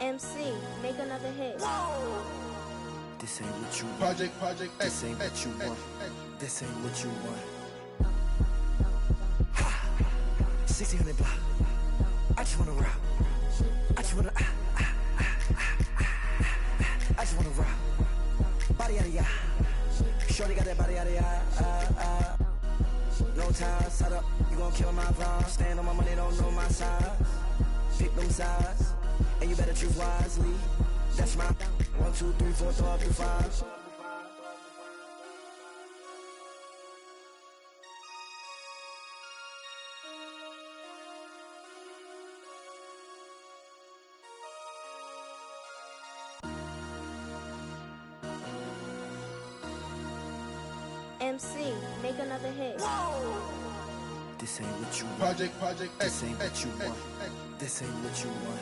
MC, make another hit. This ain't what you want. Project This ain't what you want. This ain't what you want. 1600 block. I just wanna rock. I just wanna I just wanna rock. Body yada yada. Shorty got that body yada yada. No time, set up. You gon' kill my vibe. Stand on my money, don't know my size. Pick them sides, and you better choose wisely. That's my 1, 2, 3, 4, throw up to 5. MC, make another hit. This ain't what you want. Project This ain't what you want. This ain't what you want.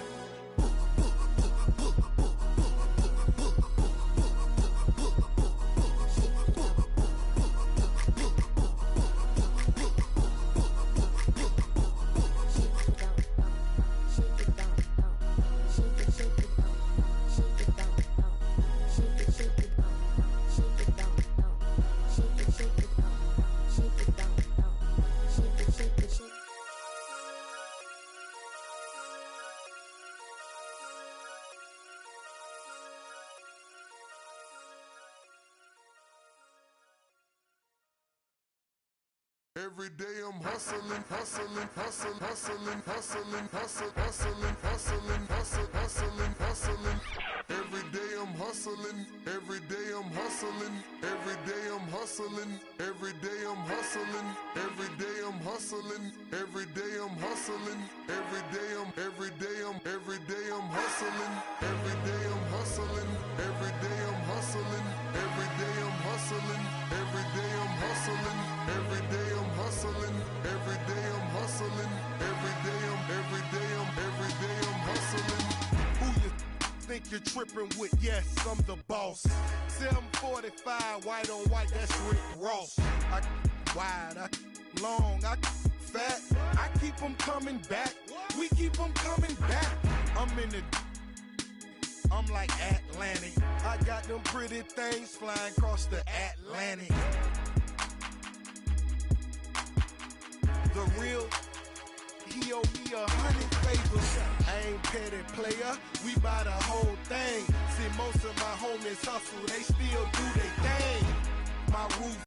Every day I'm hustling, hustling, hustling, hustling, hustling, hustling, hustling, hustling, hustling, hustling, hustling. Every day I'm hustling, every day I'm hustling, every day I'm hustling, every day I'm hustling, every day I'm hustling, every day I'm hustling, every day I'm every day I'm every day I'm hustling, every day I'm hustling, every day I'm hustling, every day I'm hustling, every day I'm hustling, every day I'm hustling, every day I'm hustling, every day I'm hustling. Who you think you're tripping with? Yes, I'm the boss. 745, white on white, that's Rick Ross. I wide, I long, I fat. I keep them coming back. We keep them coming back. I'm like Atlantic. I got them pretty things flying across the Atlantic. The real, he owe me 100 favors. I ain't petty player, we buy the whole thing. See, most of my homies hustle, they still do their thing. My roof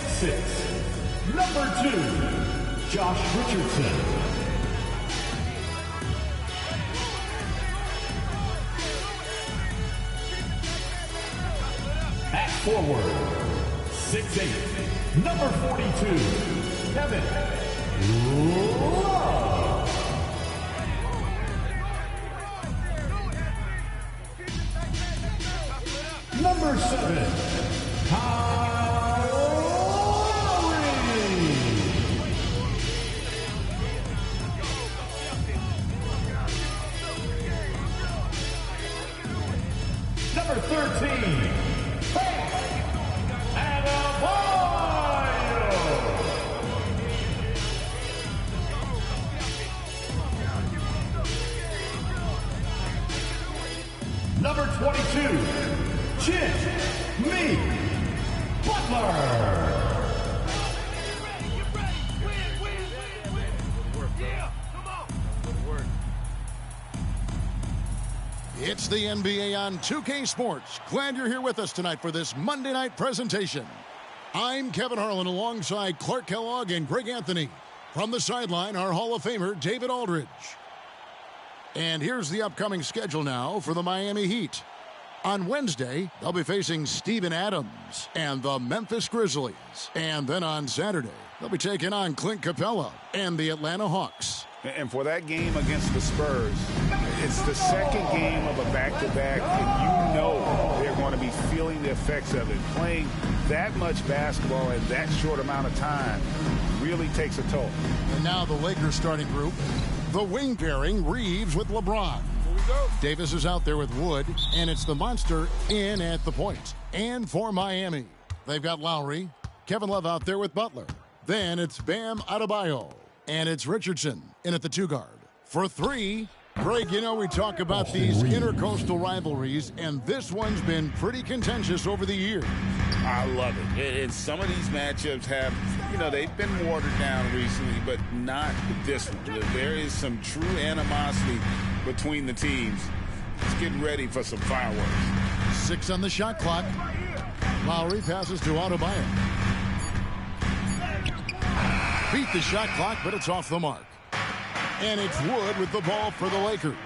6'6", number 2, Josh Richardson. At forward, 6'8", number 42, Kevin Love. Number 7, Kyle Lowry. Number 13, number 22, Jimmy Butler. It's the NBA on 2K Sports. Glad you're here with us tonight for this Monday night presentation. I'm Kevin Harlan alongside Clark Kellogg and Greg Anthony. From the sideline, our Hall of Famer, David Aldridge. And here's the upcoming schedule now for the Miami Heat. On Wednesday, they'll be facing Steven Adams and the Memphis Grizzlies. And then on Saturday, they'll be taking on Clint Capella and the Atlanta Hawks. And for that game against the Spurs, it's the second game of a back-to-back, and you know they're going to be feeling the effects of it. Playing that much basketball in that short amount of time really takes a toll. And now the Lakers starting group. The wing pairing, Reeves with LeBron. Davis is out there with Wood, and it's the monster in at the point. And for Miami, they've got Lowry, Kevin Love out there with Butler. Then it's Bam Adebayo, and it's Richardson in at the 2 guard. For 3, Greg, you know we talk about these intercoastal rivalries, and this one's been pretty contentious over the years. I love it. And some of these matchups have, they've been watered down recently, but not this one. There is some true animosity between the teams. Let's get ready for some fireworks. 6 on the shot clock. Lowry passes to Adebayo. Beat the shot clock, but it's off the mark. And it's Wood with the ball for the Lakers.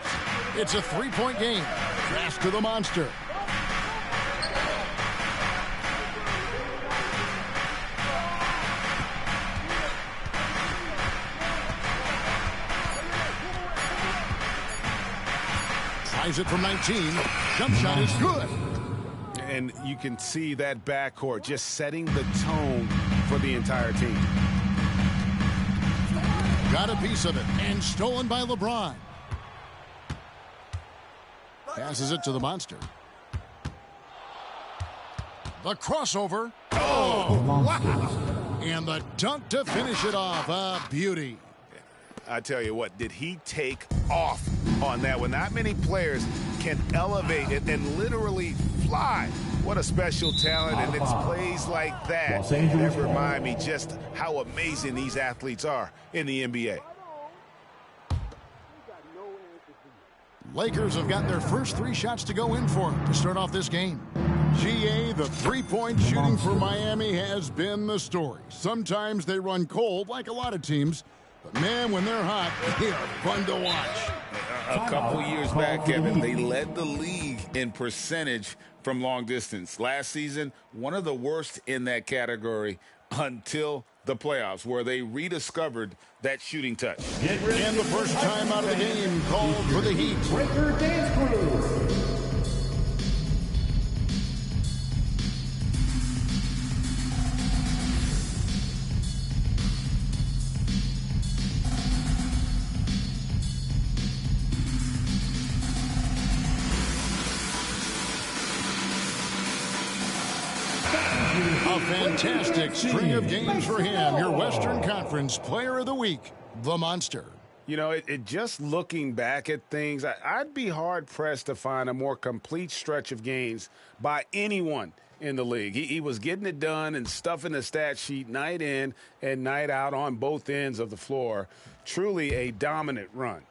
It's a 3-point game. Pass to the monster. Tries it from 19. Jump shot is good. And you can see that backcourt just setting the tone for the entire team. Got a piece of it, and stolen by LeBron. Passes it to the monster. The crossover. Oh, wow. And the dunk to finish it off. A beauty. I tell you what, did he take off on that one? Not many players can elevate it and literally fly. What a special talent, and it's plays like that that remind me just how amazing these athletes are in the NBA. Lakers have got their first 3 shots to go in for them to start off this game. GA, the 3-point shooting for Miami has been the story. Sometimes they run cold like a lot of teams, but man, when they're hot, they are fun to watch. A couple years back, Kevin, they led the league in percentage from long distance. Last season, one of the worst in that category until the playoffs, where they rediscovered that shooting touch. And the first time out of the game called for the Heat. Breaker Dance Crew. A fantastic string of games for him. Your Western Conference Player of the Week, the Monster. It just looking back at things, I'd be hard-pressed to find a more complete stretch of games by anyone in the league. He was getting it done and stuffing the stat sheet night in and night out on both ends of the floor. Truly a dominant run.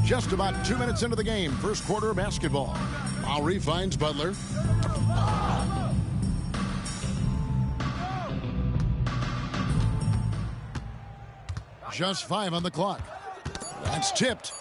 Just about 2 minutes into the game, first quarter of basketball. Lowry finds Butler. Just 5 on the clock. That's tipped.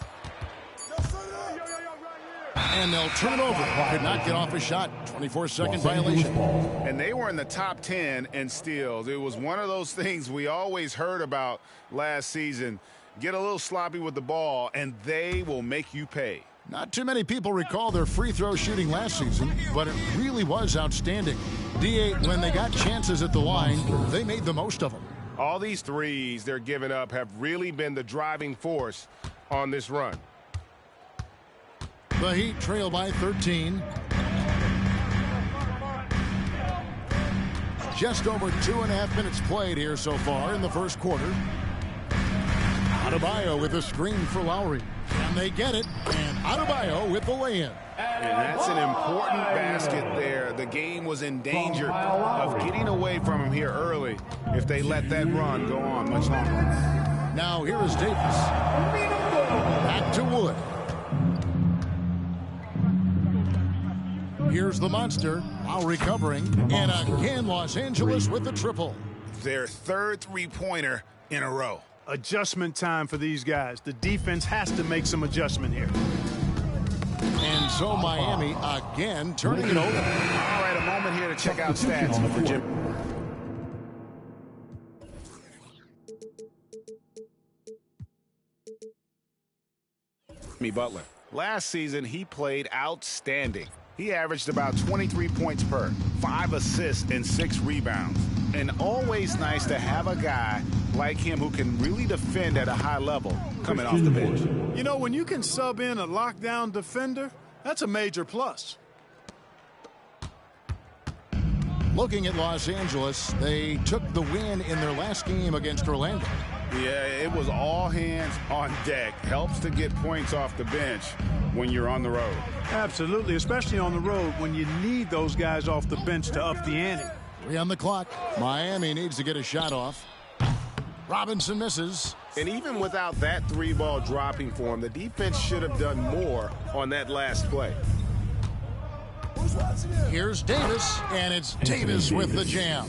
And they'll turn it over. Could not get off a shot. 24-second violation. And they were in the top 10 in steals. It was one of those things we always heard about last season. Get a little sloppy with the ball, and they will make you pay. Not too many people recall their free throw shooting last season, but it really was outstanding. D8, when they got chances at the line, they made the most of them. All these threes they're giving up have really been the driving force on this run. The Heat trail by 13. Just over 2.5 minutes played here so far in the first quarter. Adebayo with a screen for Lowry. And they get it. And Adebayo with the lay-in. And that's an important basket there. The game was in danger of getting away from him here early if they let that run go on much longer. Now here is Davis. Back to Wood. Here's the monster. Lowry covering. And again, Los Angeles with the triple. Their third three-pointer in a row. Adjustment time for these guys. The defense has to make some adjustment here. And so Miami again turning it over. All right, a moment here to check out stats for Jimmy Butler. Last season, he played outstanding. He averaged about 23 points per, 5 assists, and 6 rebounds. And always nice to have a guy like him who can really defend at a high level coming off the bench. You know, when you can sub in a lockdown defender, that's a major plus. Looking at Los Angeles, they took the win in their last game against Orlando. Yeah, it was all hands on deck. Helps to get points off the bench when you're on the road. Absolutely, especially on the road when you need those guys off the bench to up the ante. 3 on the clock. Miami needs to get a shot off. Robinson misses. And even without that 3-ball dropping for him, the defense should have done more on that last play. Here's Davis, and it's Davis with the jam.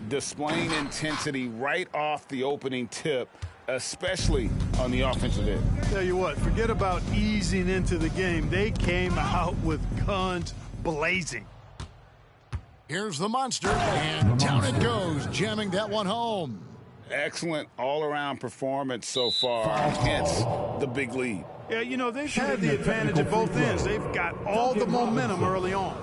Displaying intensity right off the opening tip, especially on the offensive end. Tell you what, forget about easing into the game. They came out with guns blazing. Here's the monster, and down it goes, jamming that one home. Excellent all-around performance so far, hence the big lead. Yeah, you know, they've had the advantage at both ends. They've got all the momentum early on.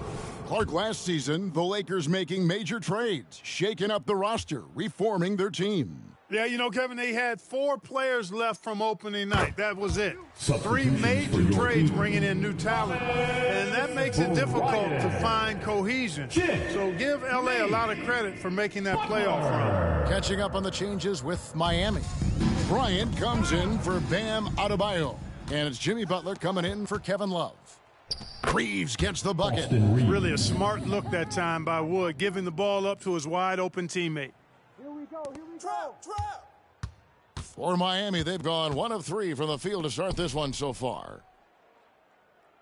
Clark, last season, the Lakers making major trades, shaking up the roster, reforming their team. Yeah, you know, Kevin, they had 4 players left from opening night. That was it. 3 major trades bringing in new talent, and that makes it difficult to find cohesion. So give L.A. a lot of credit for making that playoff run. Catching up on the changes with Miami. Bryant comes in for Bam Adebayo, and it's Jimmy Butler coming in for Kevin Love. Reeves gets the bucket. Really a smart look that time by Wood, giving the ball up to his wide-open teammate. Trap. For Miami, they've gone 1 of 3 from the field to start this one so far.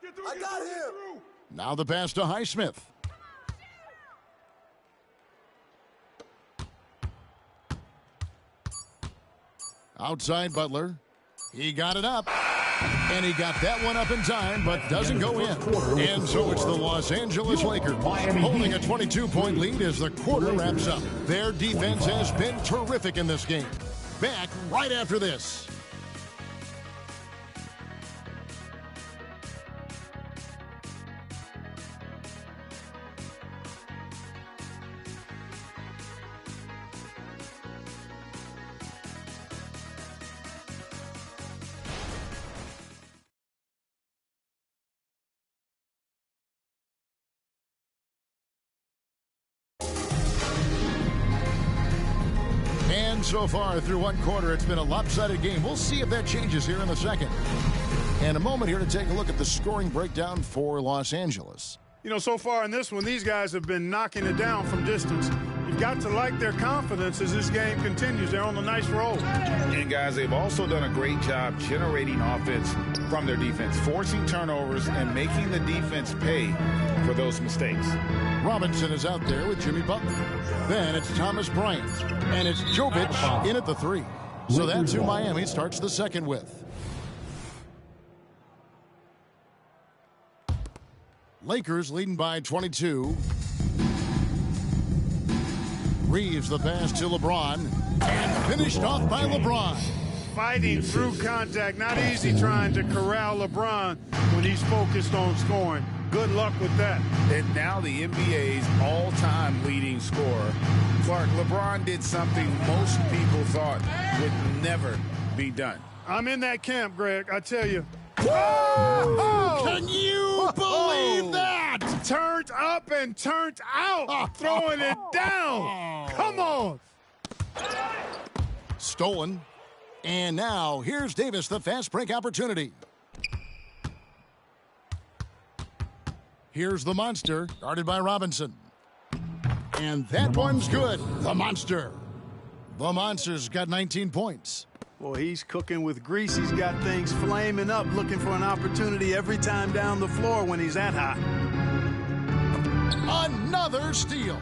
I got him. Now the pass to Highsmith. Outside Butler. He got it up. And he got that one up in time, but doesn't go in. And so it's the Los Angeles Lakers holding a 22-point lead as the quarter wraps up. Their defense has been terrific in this game. Back right after this. So far through one quarter, it's been a lopsided game. We'll see if that changes here in the second. And a moment here to take a look at the scoring breakdown for Los Angeles. You know, so far in this one, these guys have been knocking it down from distance. You've got to like their confidence as this game continues. They're on a nice roll. And, guys, they've also done a great job generating offense from their defense, forcing turnovers and making the defense pay for those mistakes. Robinson is out there with Jimmy Butler. Then it's Thomas Bryant. And it's Jovic in at the 3. So that's who Miami starts the second with. Lakers leading by 22. Reeves the pass to LeBron. And finished off by LeBron. Fighting through contact. Not easy trying to corral LeBron when he's focused on scoring. Good luck with that. And now the NBA's all-time leading scorer. Clark, LeBron did something most people thought would never be done. I'm in that camp, Greg. I tell you. Whoa! Can you believe that? Turned up and turned out. Throwing it down. Come on. Stolen. And now here's Davis, the fast break opportunity. Here's the monster, guarded by Robinson. And that one's good. The monster. The monster's got 19 points. Well, he's cooking with grease. He's got things flaming up, looking for an opportunity every time down the floor when he's that hot. Another steal.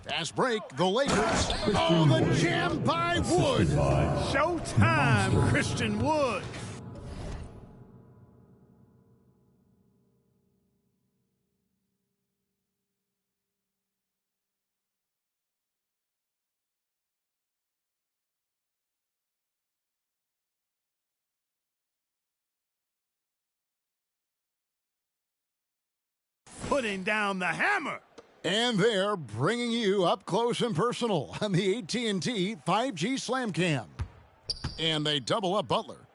Fast break, the Lakers. Oh, the jam by Wood. Showtime, Christian Wood. Putting down the hammer. And they're bringing you up close and personal on the AT&T 5G Slam Cam. And they double up Butler.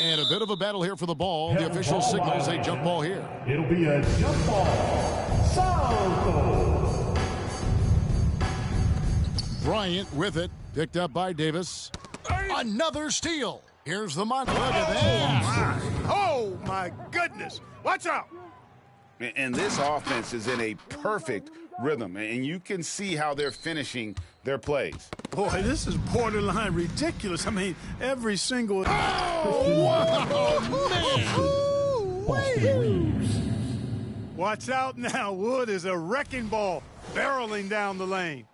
And a bit of a battle here for the ball. The official signals a jump ball here. It'll be a jump ball. South. Bryant with it. Picked up by Davis. Another steal. Here's the monster. Look at that. Oh, my goodness. Watch out. And this offense is in a perfect rhythm, and you can see how they're finishing their plays. Boy, this is borderline ridiculous. I mean, every single... Oh, man. Watch out now. Wood is a wrecking ball barreling down the lane.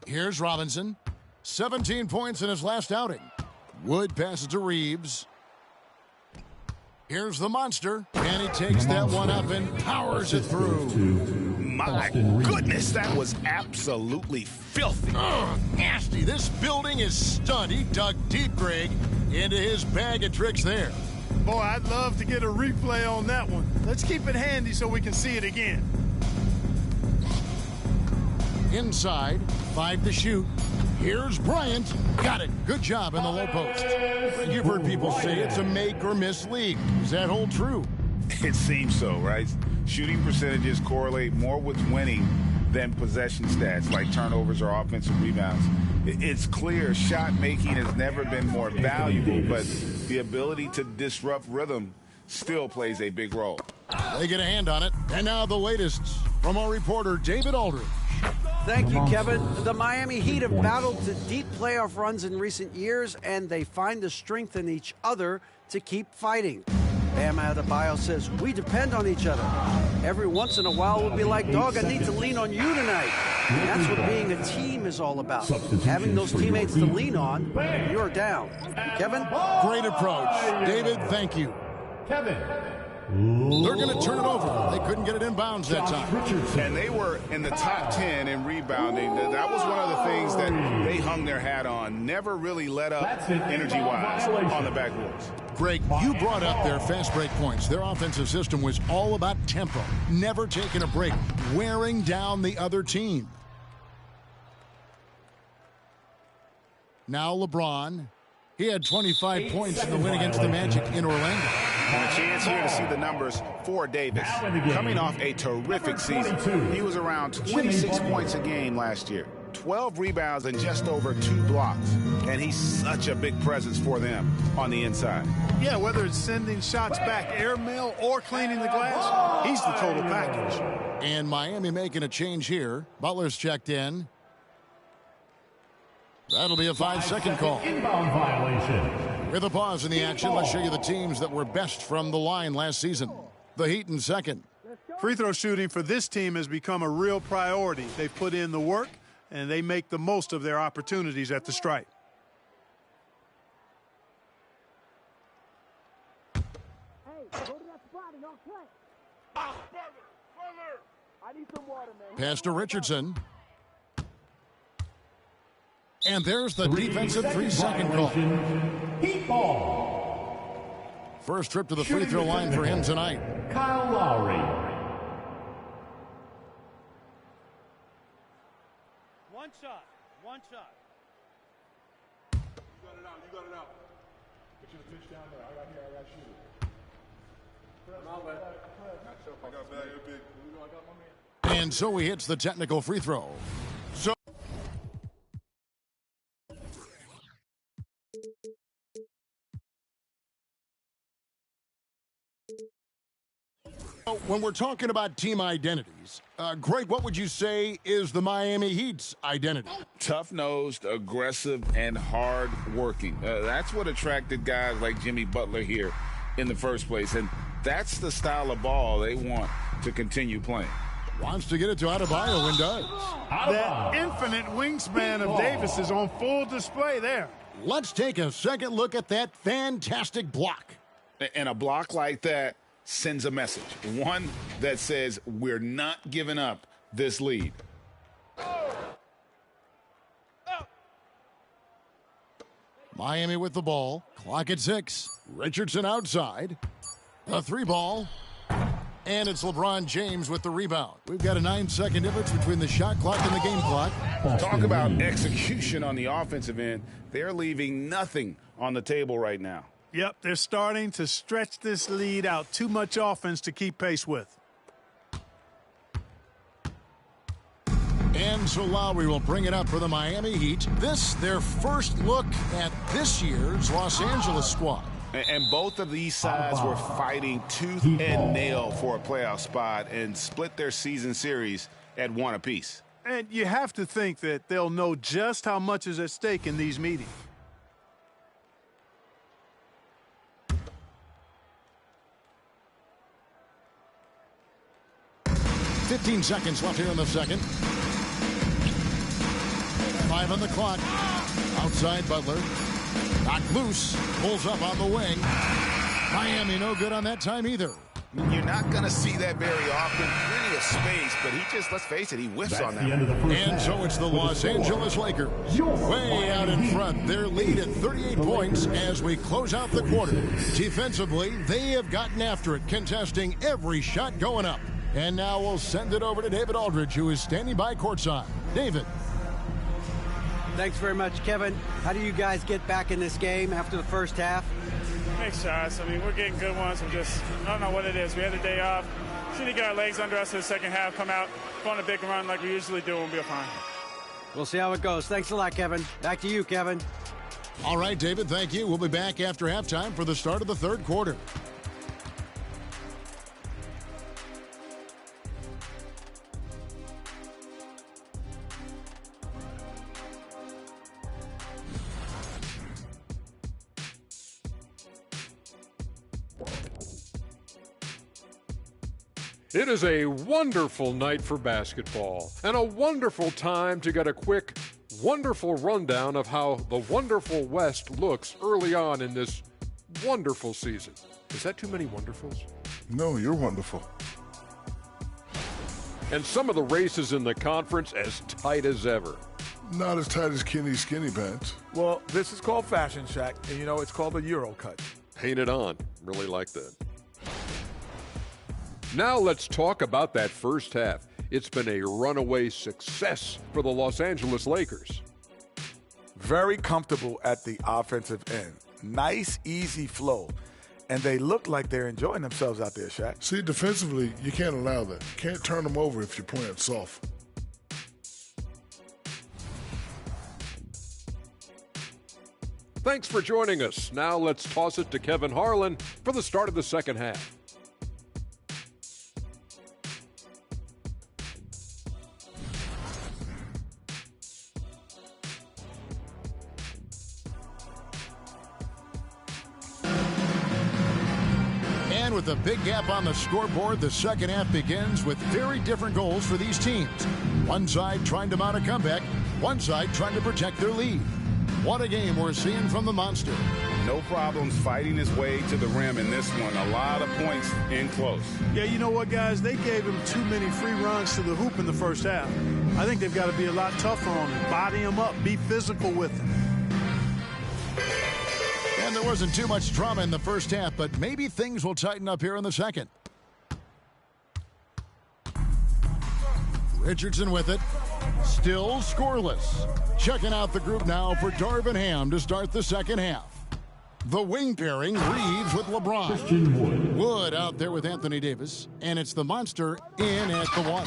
Here's Robinson. 17 points in his last outing. Wood passes to Reeves. Here's the monster, and he takes that one up and powers it through. My goodness, that was absolutely filthy. Ugh, nasty. This building is stunned. He dug deep, Greg, into his bag of tricks there. Boy, I'd love to get a replay on that one. Let's keep it handy so we can see it again. Inside, 5 to shoot. Here's Bryant. Got it. Good job in the low post. You've heard people say it's a make-or-miss league. Does that hold true? It seems so, right? Shooting percentages correlate more with winning than possession stats like turnovers or offensive rebounds. It's clear shot making has never been more valuable, but the ability to disrupt rhythm still plays a big role. They get a hand on it. And now the latest from our reporter, David Aldridge. Thank you, Kevin. The Miami Heat have battled to deep playoff runs in recent years, and they find the strength in each other to keep fighting. Bam Adebayo says, we depend on each other. Every once in a while, we'll be like, dog, I need to lean on you tonight. And that's what being a team is all about. Having those teammates to lean on when you're down. Kevin? Great approach. David, thank you. Kevin. They're going to turn it over. They couldn't get it in bounds that time. And they were in the top 10 in rebounding. That was one of the things that they hung their hat on. Never really let up energy-wise on the backboards. Greg, you brought up their fast break points. Their offensive system was all about tempo, never taking a break, wearing down the other team. Now LeBron. He had 25 points in the win against the Magic in Orlando. And a chance here to see the numbers for Davis. Coming off a terrific season. He was around 26 points a game last year. 12 rebounds and just over 2 blocks. And he's such a big presence for them on the inside. Yeah, whether it's sending shots back airmail or cleaning the glass, he's the total package. And Miami making a change here. Butler's checked in. That'll be a 5-second call. Inbound violation. With a pause in the action, let's show you the teams that were best from the line last season. The Heat in second. Free throw shooting for this team has become a real priority. They've put in the work, and they make the most of their opportunities at the stripe. Hey, go to that spot and don't play. I need some water, man. Pass to Richardson. And there's the defensive 3-second call. Heat ball. First trip to the free throw line for him tonight. Kyle Lowry. One shot. One shot. You got it out. You got it out. Get your pitch down there. I got here. I got shooter. I got bad. You're big. I got my man. And so he hits the technical free throw. So when we're talking about team identities, Greg, what would you say is the Miami Heat's identity? Tough-nosed, aggressive, and hard-working. That's what attracted guys like Jimmy Butler here in the first place, and that's the style of ball they want to continue playing. Wants to get it to Adebayo and does. That infinite wingspan of Davis is on full display there. Let's take a second look at that fantastic block. And a block like that sends a message, one that says we're not giving up this lead. Miami with the ball. Clock at 6. Richardson outside. A 3 ball. And it's LeBron James with the rebound. We've got a 9-second difference between the shot clock and the game clock. Talk about execution on the offensive end. They're leaving nothing on the table right now. Yep, they're starting to stretch this lead out. Too much offense to keep pace with. And so Lowry will bring it up for the Miami Heat. This, their first look at this year's Los Angeles squad. And both of these sides were fighting tooth and nail for a playoff spot and split their season series at 1 apiece. And you have to think that they'll know just how much is at stake in these meetings. $15 seconds left here in the second. 5 on the clock. Outside Butler. Knocked loose. Pulls up on the wing. Miami no good on that time either. You're not going to see that very often. Plenty of space, but he just, let's face it, he whiffs on that. And so it's the Los Angeles Lakers way out in front. Their lead at 38 points as we close out the quarter. Defensively, they have gotten after it, contesting every shot going up. And now we'll send it over to David Aldridge, who is standing by courtside. David. Thanks very much, Kevin. How do you guys get back in this game after the first half? Make shots. I mean, we're getting good ones. I don't know what it is. We had a day off. Just need to get our legs under us in the second half, come out, go on a big run like we usually do, and we'll be fine. We'll see how it goes. Thanks a lot, Kevin. Back to you, Kevin. All right, David, thank you. We'll be back after halftime for the start of the third quarter. It is a wonderful night for basketball and a wonderful time to get a quick, wonderful rundown of how the wonderful West looks early on in this wonderful season. Is that too many wonderfuls? No, you're wonderful. And some of the races in the conference as tight as ever. Not as tight as Kenny's skinny pants. Well, this is called Fashion Shack, and you know it's called the Euro cut. Paint it on. Really like that. Now let's talk about that first half. It's been a runaway success for the Los Angeles Lakers. Very comfortable at the offensive end. Nice, easy flow. And they look like they're enjoying themselves out there, Shaq. See, defensively, you can't allow that. You can't turn them over if you're playing soft. Thanks for joining us. Now let's toss it to Kevin Harlan for the start of the second half. And with a big gap on the scoreboard, the second half begins with very different goals for these teams. One side trying to mount a comeback, one side trying to protect their lead. What a game we're seeing from the Monster. No problems fighting his way to the rim in this one. A lot of points in close. Yeah, you know what, guys? They gave him too many free runs to the hoop in the first half. I think they've got to be a lot tougher on him. Body him up. Be physical with him. And there wasn't too much drama in the first half, but maybe things will tighten up here in the second. Richardson with it. Still scoreless. Checking out the group now for Darvin Ham to start the second half. The wing pairing, Reeves with LeBron. Wood out there with Anthony Davis. And it's the Monster in at the one.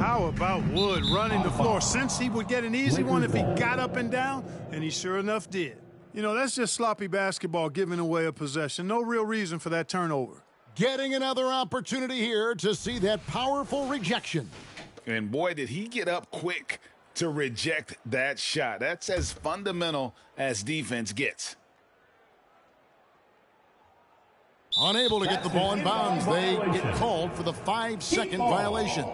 How about Wood running the floor? Since he would get an easy one if he got up and down, and he sure enough did. You know, that's just sloppy basketball, giving away a possession. No real reason for that turnover. Getting another opportunity here to see that powerful rejection. And boy, did he get up quick to reject that shot. That's as fundamental as defense gets. Unable to get the ball in bounds. They get called for the 5-second violation.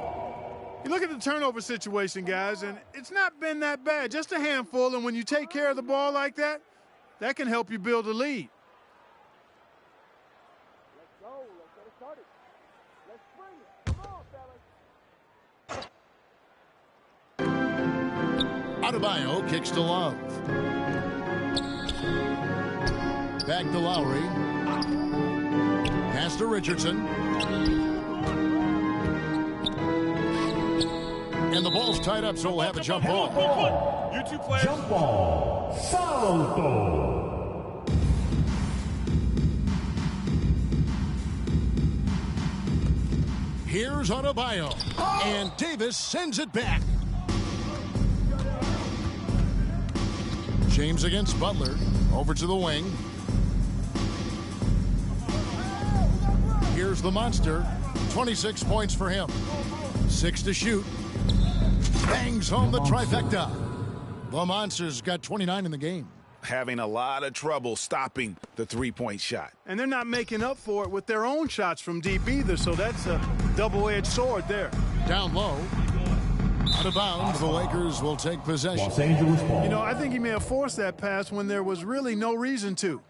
You look at the turnover situation, guys, and it's not been that bad. Just a handful, and when you take care of the ball like that, that can help you build a lead. Let's go. Let's get it started. Let's bring it. Come on, fellas. Adebayo kicks to Love. Back to Lowry. Pass to Richardson. And the ball's tied up, so we'll have a jump ball. You two players. Jump ball. Salto. Here's Adebayo. And Davis sends it back. James against Butler. Over to the wing. Here's the Monster. 26 points for him. 6 to shoot. Bangs home the trifecta. The Monster's got 29 in the game. Having a lot of trouble stopping the three-point shot. And they're not making up for it with their own shots from deep either, so that's a double-edged sword there. Down low. Out of bounds, the Lakers will take possession. Los Angeles ball. You know, I think he may have forced that pass when there was really no reason to.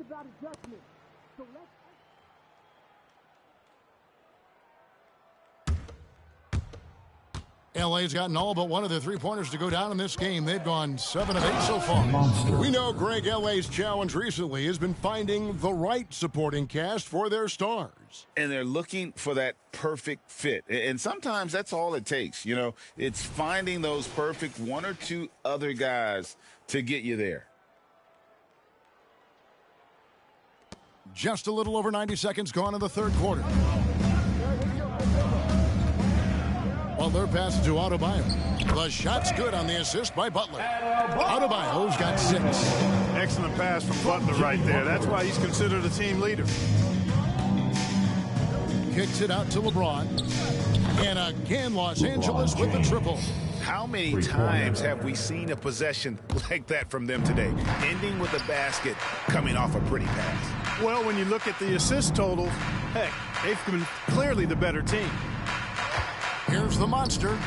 LA's gotten all but one of the three-pointers to go down in this game. They've gone 7 of 8 so far. Monster. We know Greg, LA's challenge recently has been finding the right supporting cast for their stars. And they're looking for that perfect fit. And sometimes that's all it takes. You know, it's finding those perfect one or two other guys to get you there. Just a little over 90 seconds gone in the third quarter. Butler passes to Adebayo. The shot's good on the assist by Butler. Adebayo's got 6. Excellent pass from Butler right there. That's why he's considered a team leader. Kicks it out to LeBron. And again, Los Angeles with the triple. How many times have we seen a possession like that from them today, ending with a basket coming off a pretty pass? Well, when you look at the assist totals, heck, they've been clearly the better team. Here's the Monster.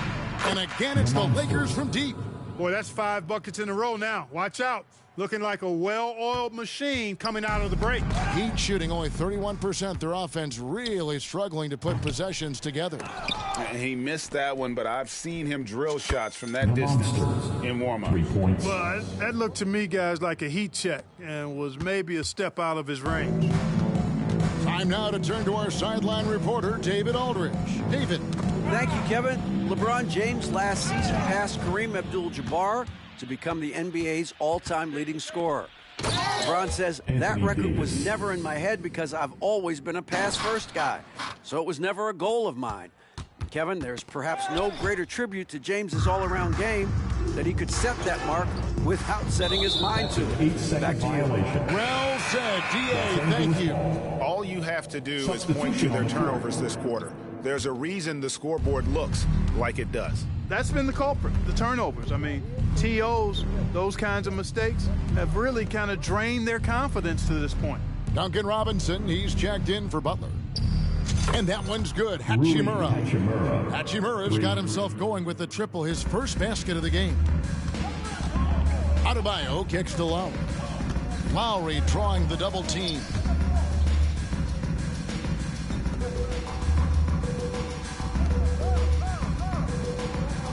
And again, it's the Lakers from deep. Boy, that's 5 buckets in a row now. Watch out. Looking like a well-oiled machine coming out of the break. Heat shooting only 31%. Their offense really struggling to put possessions together. He missed that one, but I've seen him drill shots from that distance in warm-up. 3 points. Well, that looked to me, guys, like a heat check and was maybe a step out of his range. Time now to turn to our sideline reporter, David Aldridge. David. Thank you, Kevin. LeBron James last season passed Kareem Abdul-Jabbar to become the NBA's all-time leading scorer. LeBron says, that record was never in my head because I've always been a pass-first guy, so it was never a goal of mine. Kevin, there's perhaps no greater tribute to James's all-around game that he could set that mark without setting his mind to it. 8-second violation. Well said, D.A. Thank you. All you have to do is point to their turnovers this quarter. There's a reason the scoreboard looks like it does. That's been the culprit, the turnovers. I mean, TOs, those kinds of mistakes have really kind of drained their confidence to this point. Duncan Robinson, he's checked in for Butler. And that one's good. Hachimura. Hachimura's got himself going with the triple, his first basket of the game. Adebayo kicks to Lowry. Lowry drawing the double team.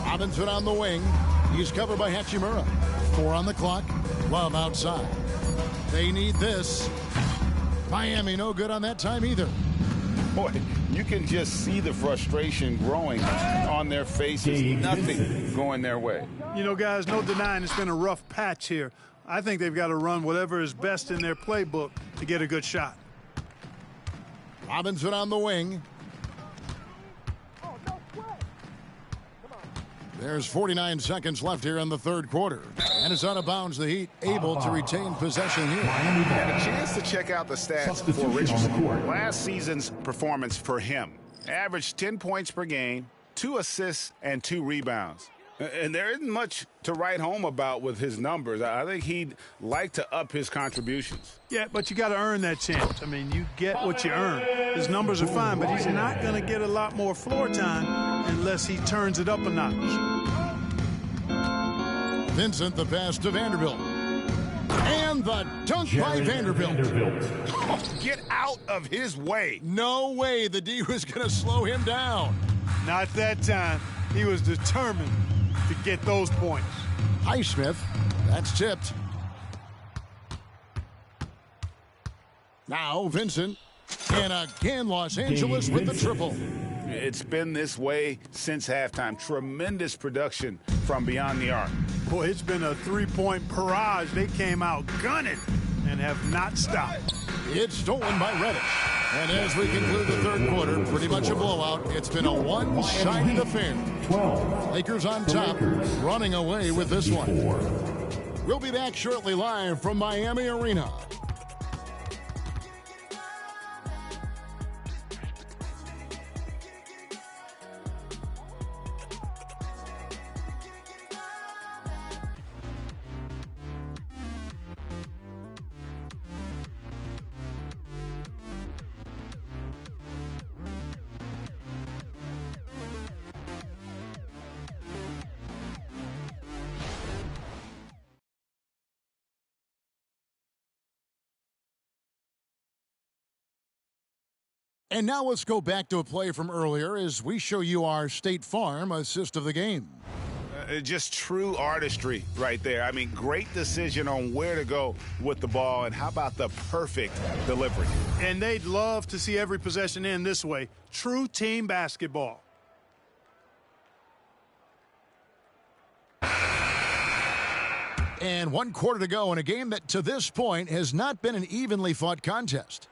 Robinson on the wing. He's covered by Hachimura. 4 on the clock. Love outside. They need this. Miami no good on that time either. Boy, you can just see the frustration growing on their faces. Nothing going their way. You know, guys, no denying it's been a rough patch here. I think they've got to run whatever is best in their playbook to get a good shot. Robinson on the wing. There's 49 seconds left here in the third quarter. And it's out of bounds. The Heat able to retain possession here. Had a chance to check out the stats for Richardson. Last season's performance for him. Averaged 10 points per game, 2 assists, and 2 rebounds. And there isn't much to write home about with his numbers. I think he'd like to up his contributions. Yeah, but you got to earn that chance. I mean, you get what you earn. His numbers are fine, but he's not going to get a lot more floor time unless he turns it up a notch. Vincent, the pass to Vanderbilt. And the dunk by Vanderbilt. Oh, get out of his way. No way the D was going to slow him down. Not that time. He was determined to get those points. Highsmith, that's tipped. Now Vincent, and again Los Angeles with the triple. It's been this way since halftime. Tremendous production from beyond the arc. Boy, it's been a three-point barrage. They came out gunning and have not stopped. It's stolen by Reddish. And as we conclude the third quarter, pretty much a blowout. It's been a one-sided affair. Lakers on top, running away with this one. We'll be back shortly live from Miami Arena. And now let's go back to a play from earlier as we show you our State Farm assist of the game. Just true artistry right there. I mean, great decision on where to go with the ball, and how about the perfect delivery? And they'd love to see every possession end this way. True team basketball. And 1 quarter to go in a game that to this point has not been an evenly fought contest.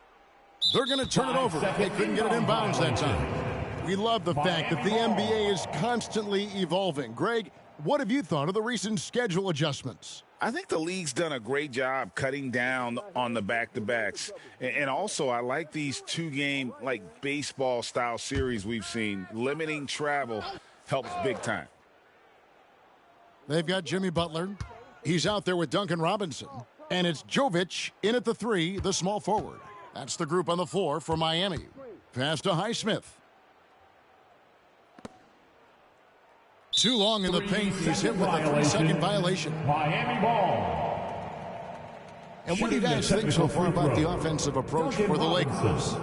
They're going to turn it over. They couldn't get it in bounds that time. We love the fact that the NBA is constantly evolving. Greg, what have you thought of the recent schedule adjustments? I think the league's done a great job cutting down on the back-to-backs. And also, I like these two-game, like, baseball-style series we've seen. Limiting travel helps big time. They've got Jimmy Butler. He's out there with Duncan Robinson. And it's Jovic in at the 3, the small forward. That's the group on the floor for Miami. Pass to Highsmith. Too long in the paint. He's hit with a 3-second violation. Miami ball. And what do you guys think so far about the offensive approach for the Lakers?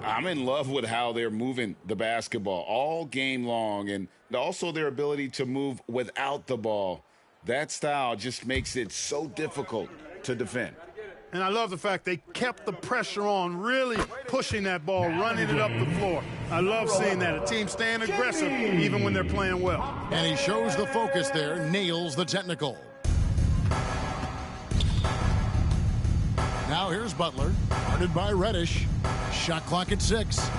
I'm in love with how they're moving the basketball all game long, and also their ability to move without the ball. That style just makes it so difficult to defend. And I love the fact they kept the pressure on, really pushing that ball, running it up the floor. I love seeing that. A team staying aggressive even when they're playing well. And he shows the focus there, nails the technical. Now here's Butler, guarded by Reddish. Shot clock at 6.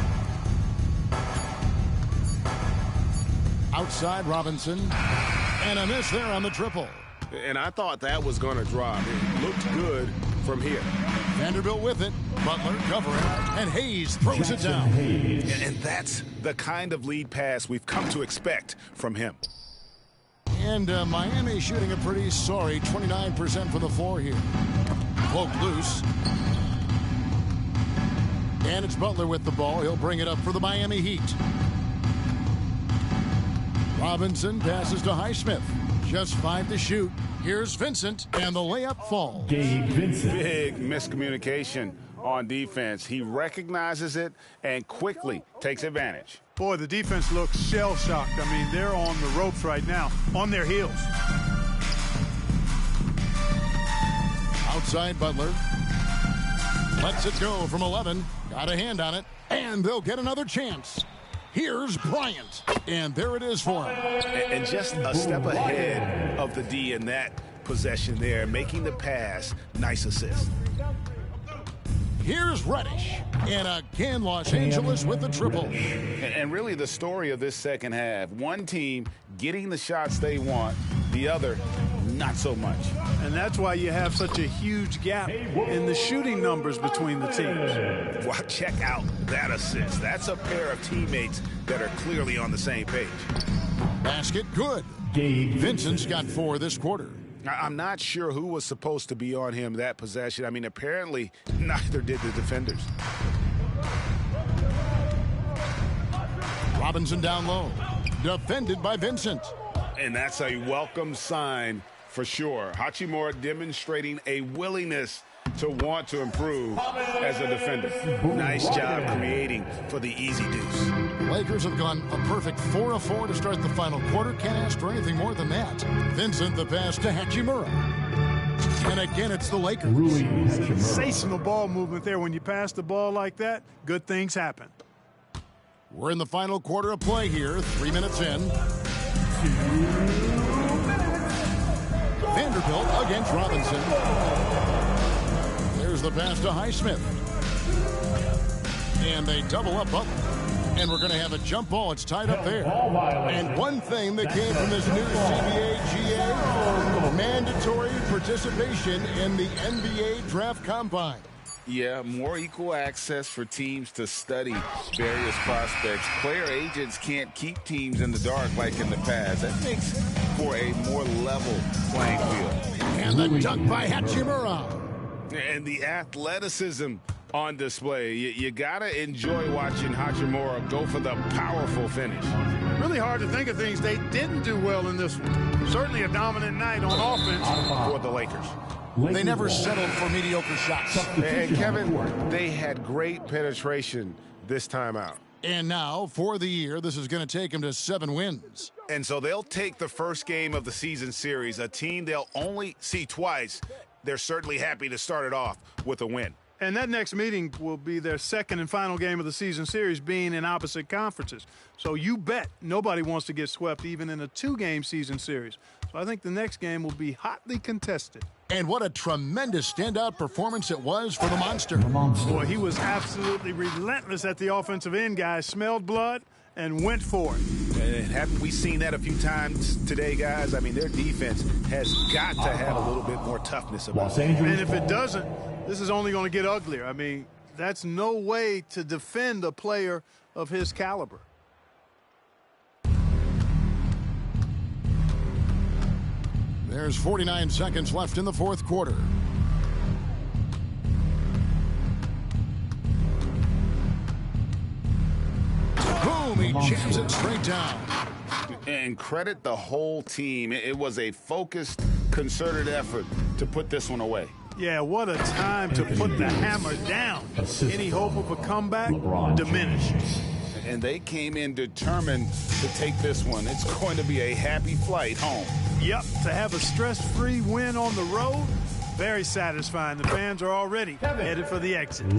Outside Robinson. And a miss there on the triple. And I thought that was going to drop. It looked good from here. Vanderbilt with it. Butler covering. And Hayes throws it down. And that's the kind of lead pass we've come to expect from him. And Miami shooting a pretty sorry 29% from the floor here. Poked loose. And it's Butler with the ball. He'll bring it up for the Miami Heat. Robinson passes to Highsmith. Just 5 to shoot. Here's Vincent, and the layup falls. Gabe Vincent. Big miscommunication on defense. He recognizes it and quickly takes advantage. Boy, the defense looks shell-shocked. I mean, they're on the ropes right now, on their heels. Outside Butler. Lets it go from 11. Got a hand on it. And they'll get another chance. Here's Bryant. And there it is for him. And just a step ahead of the D in that possession there, making the pass. Nice assist. Here's Reddish. And again, Los Angeles with the triple. And really the story of this second half, one team getting the shots they want, the other not so much. And that's why you have such a huge gap in the shooting numbers between the teams. Well, check out that assist. That's a pair of teammates that are clearly on the same page. Basket good. Gabe Vincent's got 4 this quarter. I'm not sure who was supposed to be on him that possession. I mean, apparently neither did the defenders. Robinson down low. Defended by Vincent. And that's a welcome sign for sure. Hachimura demonstrating a willingness to want to improve as a defender. Nice job creating for the easy deuce. Lakers have gone a perfect 4 of 4 to start the final quarter. Can't ask for anything more than that. Vincent the pass to Hachimura. And again, it's the Lakers. Sensational ball movement there. When you pass the ball like that, good things happen. We're in the final quarter of play here. 3 minutes in. Vanderbilt against Robinson. There's the pass to Highsmith. And they double up Butler. And we're going to have a jump ball. It's tied up there. And one thing that came from this new CBA-GA, mandatory participation in the NBA Draft Combine. Yeah, more equal access for teams to study various prospects. Player agents can't keep teams in the dark like in the past. That makes for a more level playing field. And the dunk by Hachimura. And the athleticism on display. You got to enjoy watching Hachimura go for the powerful finish. Really hard to think of things they didn't do well in this one. Certainly a dominant night on offense for the Lakers. They never settled for mediocre shots. And Kevin, they had great penetration this time out. And now, for the year, this is going to take them to 7 wins. And so they'll take the first game of the season series, a team they'll only see twice. They're certainly happy to start it off with a win. And that next meeting will be their second and final game of the season series, being in opposite conferences. So you bet nobody wants to get swept even in a 2-game season series. So I think the next game will be hotly contested. And what a tremendous standout performance it was for the Monster. Boy, he was absolutely relentless at the offensive end, guys. Smelled blood and went for it. And haven't we seen that a few times today, guys? I mean, their defense has got to have a little bit more toughness about it. And if it doesn't, this is only going to get uglier. I mean, that's no way to defend a player of his caliber. There's 49 seconds left in the fourth quarter. Boom, he jams it straight down. And credit the whole team. It was a focused, concerted effort to put this one away. Yeah, what a time to put the hammer down. Any hope of a comeback diminished. And they came in determined to take this one. It's going to be a happy flight home. Yep, to have a stress-free win on the road, very satisfying. The fans are already headed for the exits.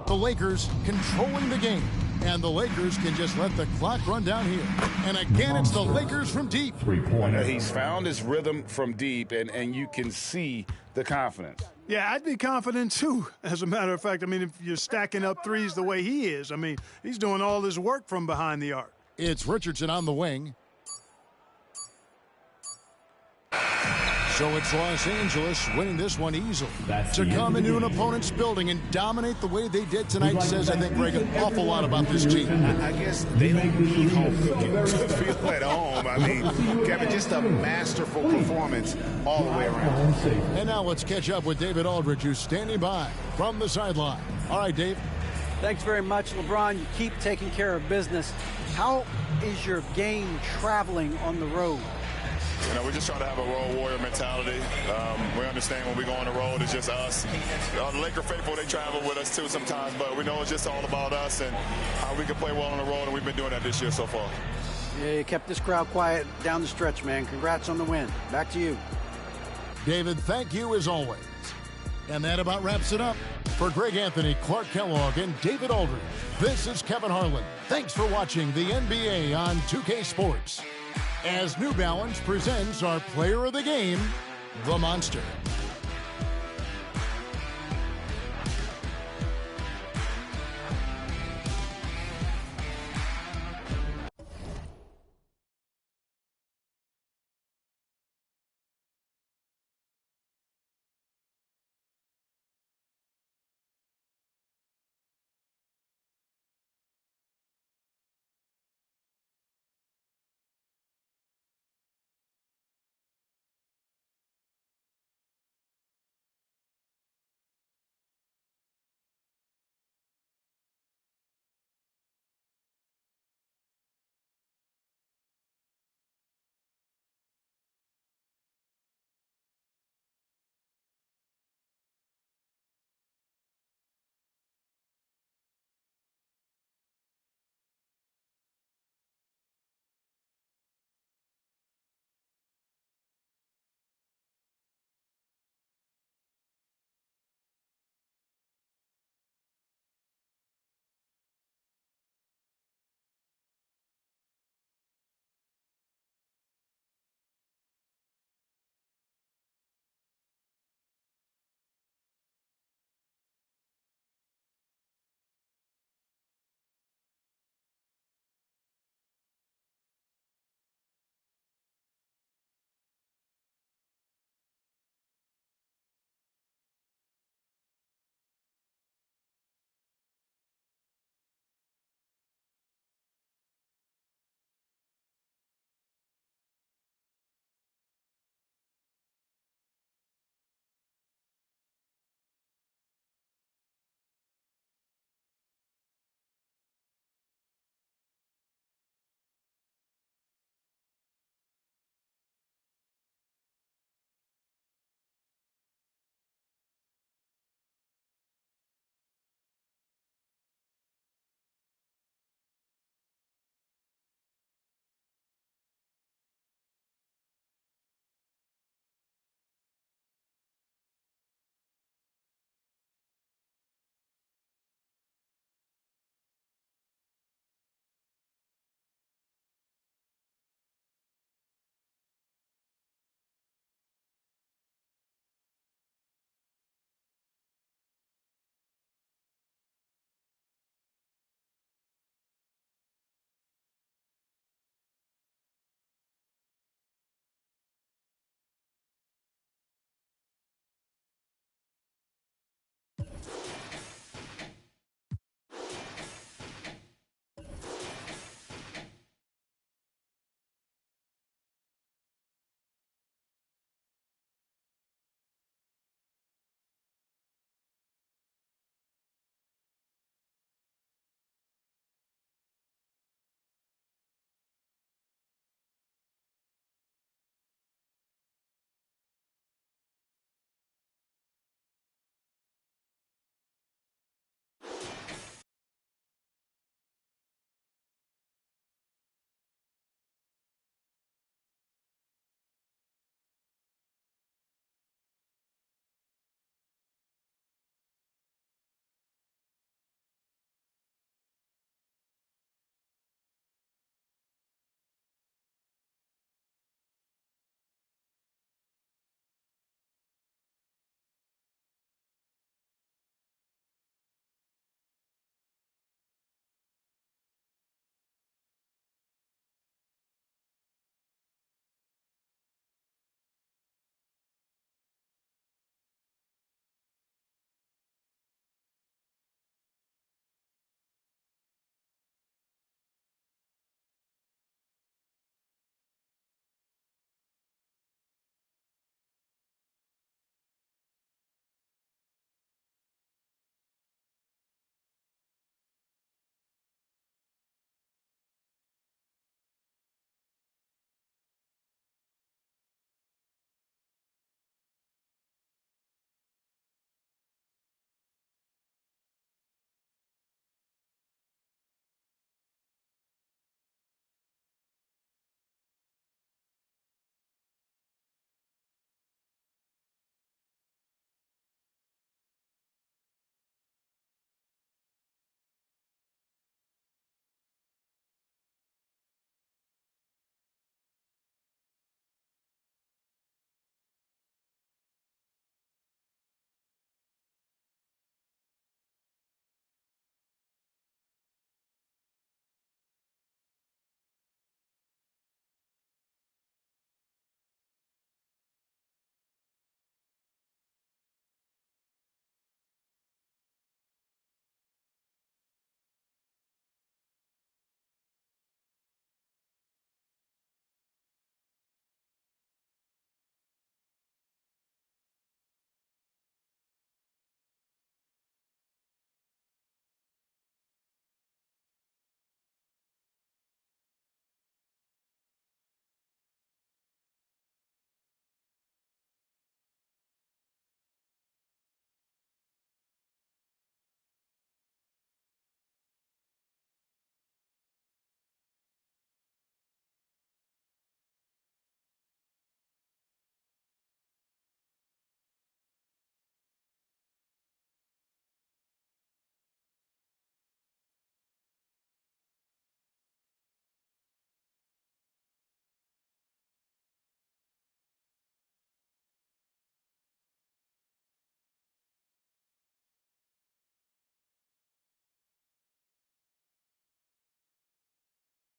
The Lakers controlling the game. And the Lakers can just let the clock run down here. And again, it's the Lakers from deep. He's found his rhythm from deep, and you can see the confidence. Yeah, I'd be confident, too, as a matter of fact. I mean, if you're stacking up threes the way he is, I mean, he's doing all his work from behind the arc. It's Richardson on the wing. So it's Los Angeles winning this one easily. To come into an opponent's building and dominate the way they did tonight says, I think, Greg, an awful lot about this team. I guess they don't need home cooking to feel at home. I mean, Kevin, just a masterful performance all the way around. And now let's catch up with David Aldridge, who's standing by from the sideline. All right, Dave. Thanks very much, LeBron. You keep taking care of business. How is your game traveling on the road? You know, we just try to have a road warrior mentality. We understand when we go on the road, it's just us. The Laker faithful, they travel with us too sometimes, but we know it's just all about us and how we can play well on the road, and we've been doing that this year so far. Yeah, you kept this crowd quiet down the stretch, man. Congrats on the win. Back to you. David, thank you as always. And that about wraps it up. For Greg Anthony, Clark Kellogg, and David Aldridge, this is Kevin Harlan. Thanks for watching the NBA on 2K Sports. As New Balance presents our player of the game, the Monster.